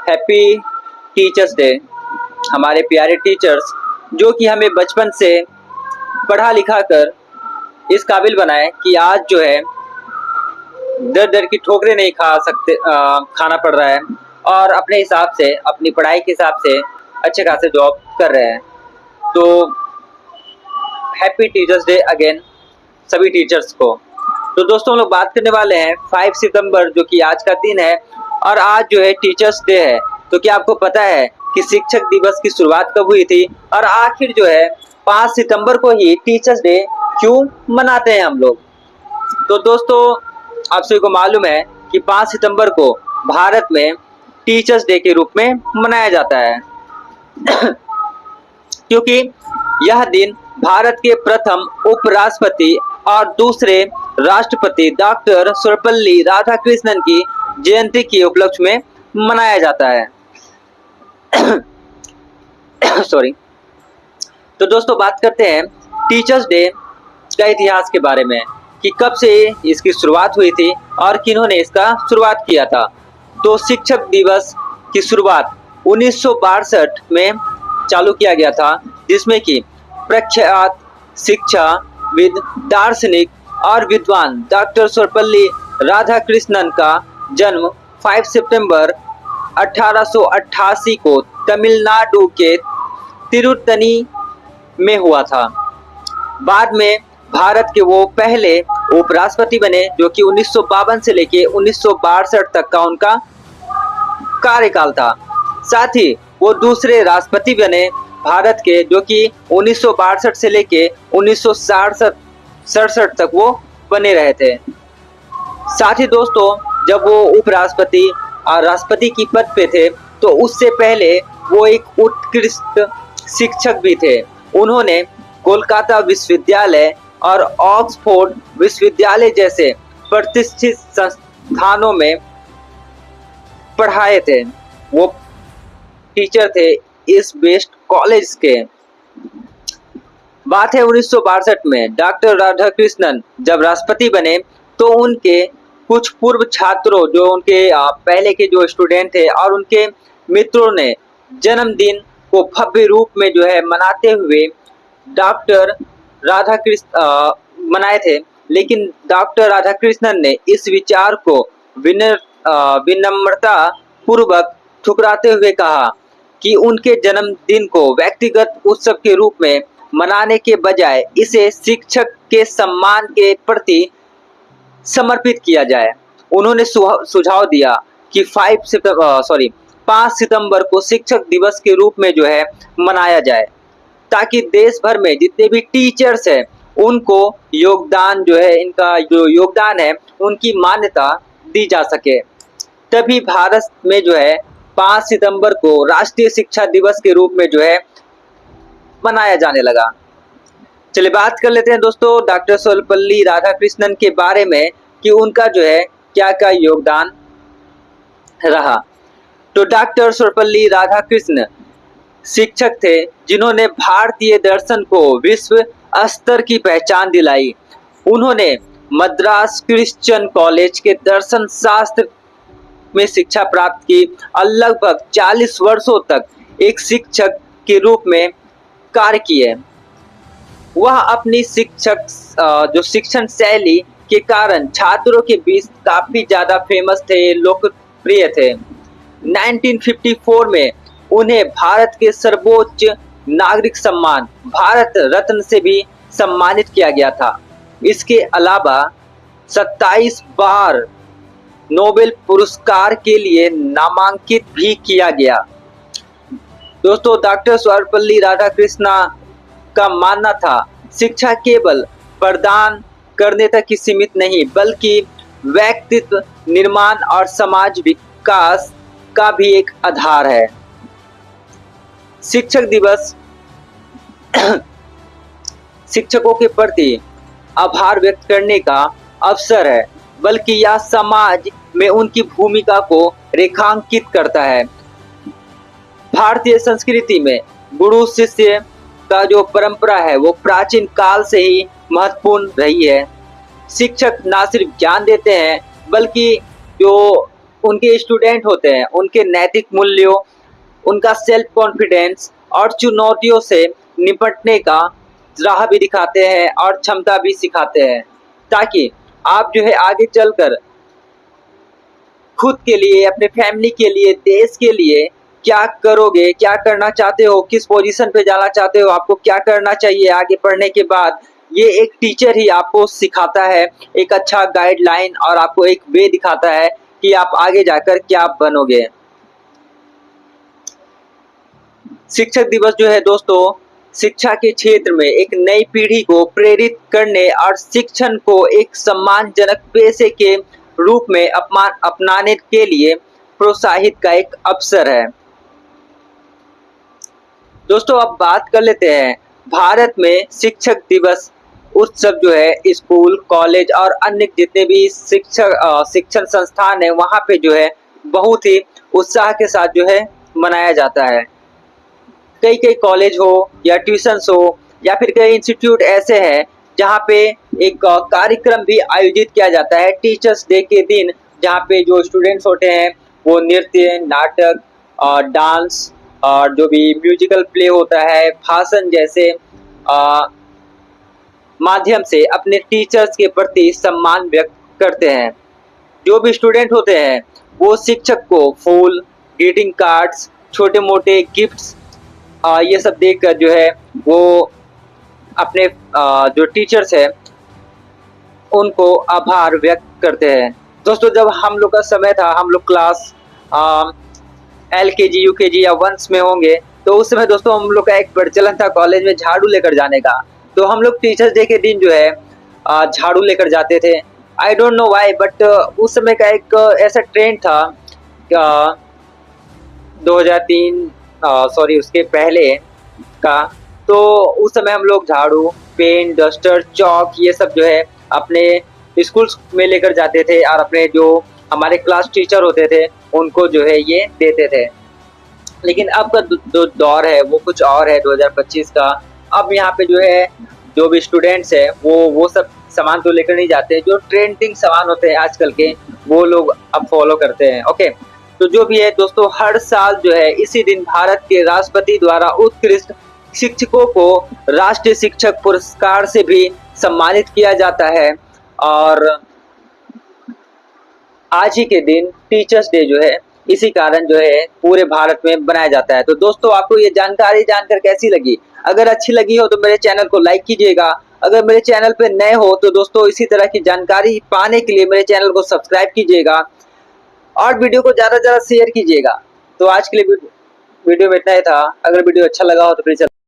Happy teachers day. हमारे प्यारे teachers जो कि हमें बचपन से पढ़ा लिखा कर इस काबिल बनाए कि आज जो है दर दर की ठोकरें नहीं खाना पड़ रहा है और अपने हिसाब से अपनी पढ़ाई के हिसाब से अच्छे खासे जॉब कर रहे हैं। तो हैप्पी टीचर्स डे अगेन सभी टीचर्स को। तो दोस्तों हम लोग बात करने वाले हैं 5 सितंबर जो कि आज का दिन है और आज जो है टीचर्स डे है। तो क्या आपको पता है कि शिक्षक दिवस की शुरुआत कब हुई थी और आखिर जो है 5 सितंबर को ही टीचर्स डे क्यों मनाते हैं हम लोग? तो दोस्तों आप सभी को मालूम है कि 5 सितंबर को भारत में टीचर्स डे के रूप में मनाया जाता है क्योंकि यह दिन भारत के प्रथम उपराष्ट्रपति और दूसरे राष्ट्रपति डॉक्टर सर्वपल्ली राधाकृष्णन की जयंती के उपलक्ष्य में मनाया जाता है। सॉरी। तो दोस्तों बात करते हैं टीचर्स डे का इतिहास के बारे में कि कब से इसकी शुरुआत हुई थी और किन्होंने इसका शुरुआत किया था। तो शिक्षक दिवस की शुरुआत 1962 में चालू किया गया था, जिसमें कि प्रख्यात शिक्षाविद, दार्शनिक और विद्वान डॉक्टर सर्वपल्ली राधाकृष्णन का जन्म 5 सितंबर 1888 को तमिलनाडु के तिरुत्तनी में हुआ था। बाद में भारत के वो पहले उपराष्ट्रपति बने जो कि 1952 से लेके 1962 तक का उनका कार्यकाल था। साथ ही वो दूसरे राष्ट्रपति बने भारत के जो कि 1962 से लेके 1967 तक वो बने रहे थे। साथ ही दोस्तों जब वो उपराष्ट्रपति और राष्ट्रपति की पद पे थे तो उससे पहले वो एक उत्कृष्ट शिक्षक भी थे। उन्होंने कोलकाता विश्वविद्यालय और ऑक्सफोर्ड विश्वविद्यालय जैसे प्रतिष्ठित संस्थानों में पढ़ाए थे। वो टीचर थे इस बेस्ट कॉलेज के। बात है 1962 में डॉक्टर राधाकृष्णन जब राष्ट्रपति बने तो उनके कुछ पूर्व छात्रों जो उनके पहले के जो स्टूडेंट थे और उनके मित्रों ने जन्मदिन को भव्य रूप में जो है मनाते हुए डॉक्टर राधाकृष्ण मनाए थे। लेकिन डॉक्टर राधाकृष्णन ने इस विचार को विनम्रता पूर्वक ठुकराते हुए कहा कि उनके जन्मदिन को व्यक्तिगत उत्सव के रूप में मनाने के बजाय इसे शिक्षक के सम्मान के प्रति समर्पित किया जाए। उन्होंने सुझाव दिया कि 5 सितंबर को शिक्षक दिवस के रूप में जो है मनाया जाए ताकि देश भर में जितने भी टीचर्स हैं उनको योगदान जो है इनका जो योगदान है उनकी मान्यता दी जा सके। तभी भारत में जो है 5 सितंबर को राष्ट्रीय शिक्षा दिवस के रूप में जो है मनाया जाने लगा। चलिए बात कर लेते हैं दोस्तों डॉक्टर सर्वपल्ली राधाकृष्णन के बारे में कि उनका जो है क्या क्या योगदान रहा। तो डॉक्टर सर्वपल्ली राधाकृष्णन शिक्षक थे जिन्होंने भारतीय दर्शन को विश्व स्तर की पहचान दिलाई। उन्होंने मद्रास क्रिश्चियन कॉलेज के दर्शन शास्त्र में शिक्षा प्राप्त की और लगभग 40 वर्षों तक एक शिक्षक के रूप में कार्य किए। वह अपनी जो शिक्षण शैली के कारण छात्रों के बीच काफी ज्यादा फेमस थे, लोकप्रिय थे। 1954 में उन्हें भारत के सर्वोच्च नागरिक सम्मान भारत रत्न से भी सम्मानित किया गया था। इसके अलावा 27 बार नोबेल पुरस्कार के लिए नामांकित भी किया गया। दोस्तों डॉक्टर सर्वपल्ली राधाकृष्णन का मानना था शिक्षा केवल प्रदान करने तक ही सीमित नहीं बल्कि व्यक्तित्व निर्माण और समाज विकास का भी एक आधार है। शिक्षक दिवस शिक्षकों के प्रति आभार व्यक्त करने का अवसर है, बल्कि यह समाज में उनकी भूमिका को रेखांकित करता है। भारतीय संस्कृति में गुरु शिष्य का जो परंपरा है वो प्राचीन काल से ही महत्वपूर्ण रही है। शिक्षक न सिर्फ ज्ञान देते हैं बल्कि जो उनके स्टूडेंट होते हैं उनके नैतिक मूल्यों, उनका सेल्फ कॉन्फिडेंस और चुनौतियों से निपटने का राह भी दिखाते हैं और क्षमता भी सिखाते हैं, ताकि आप जो है आगे चलकर खुद के लिए, अपने फैमिली के लिए, देश के लिए क्या करोगे, क्या करना चाहते हो, किस पोजीशन पे जाना चाहते हो, आपको क्या करना चाहिए आगे पढ़ने के बाद, ये एक टीचर ही आपको सिखाता है, एक अच्छा गाइडलाइन और आपको एक वे दिखाता है कि आप आगे जाकर क्या बनोगे। शिक्षक दिवस जो है दोस्तों, शिक्षा के क्षेत्र में एक नई पीढ़ी को प्रेरित करने और शिक्षण को एक सम्मानजनक पेशे के रूप में अपनाने के लिए प्रोत्साहित का एक अवसर है। दोस्तों अब बात कर लेते हैं भारत में शिक्षक दिवस उत्सव जो है स्कूल, कॉलेज और अन्य जितने भी शिक्षण संस्थान है वहाँ पे जो है बहुत ही उत्साह के साथ जो है मनाया जाता है। कई कई कॉलेज हो या ट्यूशंस हो या फिर कई इंस्टीट्यूट ऐसे हैं जहाँ पे एक कार्यक्रम भी आयोजित किया जाता है टीचर्स डे के दिन, जहाँ पे जो स्टूडेंट्स होते हैं वो नृत्य, नाटक और डांस और जो भी म्यूजिकल प्ले होता है, भाषण जैसे माध्यम से अपने टीचर्स के प्रति सम्मान व्यक्त करते हैं। जो भी स्टूडेंट होते हैं वो शिक्षक को फूल, ग्रीटिंग कार्ड्स, छोटे मोटे गिफ्ट्स ये सब देकर जो है वो अपने जो टीचर्स है उनको आभार व्यक्त करते हैं। दोस्तों जब हम लोग का समय था, हम लोग क्लास LKG UKG या वंस में होंगे, तो उस समय दोस्तों हम लोग का एक प्रचलन था कॉलेज में झाड़ू लेकर जाने का। तो हम लोग टीचर्स डे के दिन जो है झाड़ू लेकर जाते थे। I don't know why, but उस समय का एक ऐसा ट्रेंड था 2003 सॉरी उसके पहले का, तो उस समय हम लोग झाड़ू, पेन, डस्टर, चौक ये सब जो है अपने स्कूल्स में लेकर जाते थे और अपने जो हमारे क्लास टीचर होते थे उनको जो है ये देते थे। लेकिन अब का जो दौर है वो कुछ और है 2025 का। अब यहाँ पे जो है जो भी स्टूडेंट्स है वो सब सामान तो लेकर नहीं जाते, जो ट्रेंडिंग सामान होते हैं आजकल के वो लोग अब फॉलो करते हैं। ओके, तो जो भी है दोस्तों, हर साल जो है इसी दिन भारत के राष्ट्रपति द्वारा उत्कृष्ट शिक्षकों को राष्ट्रीय शिक्षक पुरस्कार से भी सम्मानित किया जाता है और आज ही के दिन टीचर्स डे जो है इसी कारण जो है पूरे भारत में बनाया जाता है। तो दोस्तों आपको ये जानकारी जानकर कैसी लगी? अगर अच्छी लगी हो तो मेरे चैनल को लाइक कीजिएगा। अगर मेरे चैनल पे नए हो तो दोस्तों इसी तरह की जानकारी पाने के लिए मेरे चैनल को सब्सक्राइब कीजिएगा और वीडियो को ज़्यादा से ज़्यादा शेयर कीजिएगा। तो आज के लिए वीडियो में इतना ही था। अगर वीडियो अच्छा लगा हो तो प्लीज